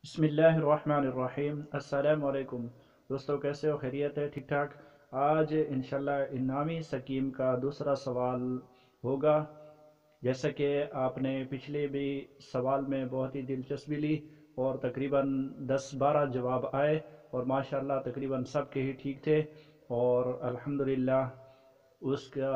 بسم اللہ الرحمن الرحیم۔ السلام علیکم دوستو، کیسے ہو؟ خیریت ہے؟ ٹھیک ٹھاک؟ آج انشاءاللہ انعامی سکیم کا دوسرا سوال ہوگا۔ جیسا کہ آپ نے پچھلے بھی سوال میں بہت ہی دلچسپی لی اور تقریباً 10-12 جواب آئے اور ماشاءاللہ تقریباً سب کے ہی ٹھیک تھے، اور الحمدللہ اس کا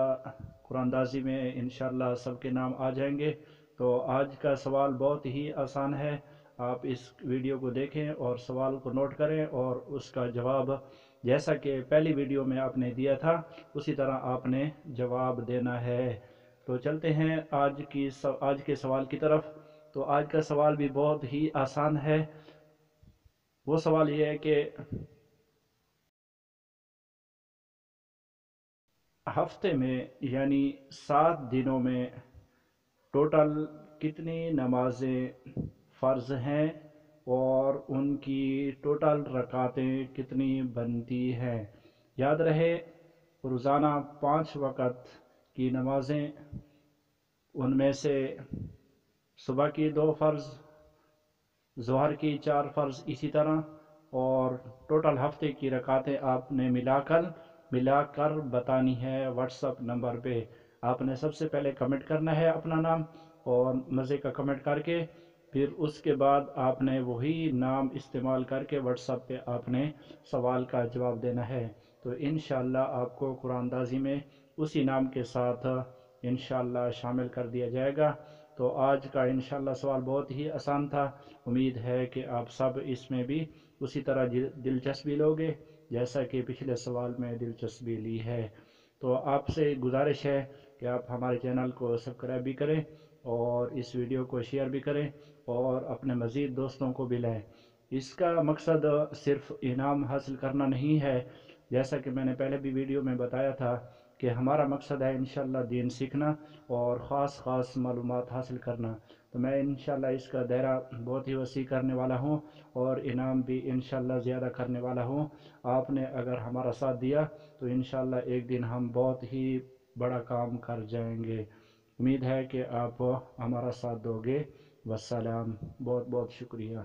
قرآن اندازی میں انشاءاللہ سب کے نام آ جائیں گے۔ تو آج کا سوال بہت ہی آسان ہے، آپ اس ویڈیو کو دیکھیں اور سوال کو نوٹ کریں اور اس کا جواب جیسا کہ پہلی ویڈیو میں آپ نے دیا تھا اسی طرح آپ نے جواب دینا ہے۔ تو چلتے ہیں آج کے سوال کی طرف۔ تو آج کا سوال بھی بہت ہی آسان ہے۔ وہ سوال یہ ہے کہ ہفتے میں یعنی 7 دنوں میں ٹوٹل کتنی نمازیں فرض ہیں اور ان کی ٹوٹل رکعاتیں کتنی بنتی ہیں۔ یاد رہے، روزانہ 5 وقت کی نمازیں، ان میں سے صبح کی 2 فرض، ظہر کی 4 فرض، اسی طرح، اور ٹوٹل ہفتے کی رکعاتیں آپ نے ملا کر بتانی ہے واٹس اپ نمبر پہ۔ آپ نے سب سے پہلے کمنٹ کرنا ہے اپنا نام، اور مزے کا کمنٹ کر کے پھر اس کے بعد آپ نے وہی نام استعمال کر کے واٹس اپ پہ آپ نے سوال کا جواب دینا ہے۔ تو انشاءاللہ آپ کو قرآن اندازی میں اسی نام کے ساتھ انشاءاللہ شامل کر دیا جائے گا۔ تو آج کا انشاءاللہ سوال بہت ہی آسان تھا، امید ہے کہ آپ سب اس میں بھی اسی طرح دلچسپی لوگے جیسا کہ پچھلے سوال میں دلچسپی لی ہے۔ تو آپ سے گزارش ہے کہ آپ ہمارے چینل کو سبسکرائب بھی کریں اور اس ویڈیو کو شیئر بھی کریں اور اپنے مزید دوستوں کو بھی لائیں۔ اس کا مقصد صرف انعام حاصل کرنا نہیں ہے، جیسا کہ میں نے پہلے بھی ویڈیو میں بتایا تھا کہ ہمارا مقصد ہے انشاءاللہ دین سیکھنا اور خاص معلومات حاصل کرنا۔ تو میں انشاءاللہ اس کا دائرہ بہت ہی وسیع کرنے والا ہوں اور انعام بھی انشاءاللہ زیادہ کرنے والا ہوں۔ آپ نے اگر ہمارا ساتھ دیا تو انشاءاللہ ایک دن ہم بہت ہی بڑا کام کر جائیں گے۔ امید ہے کہ آپ ہمارا ساتھ دو گے۔ والسلام، بہت بہت شکریہ۔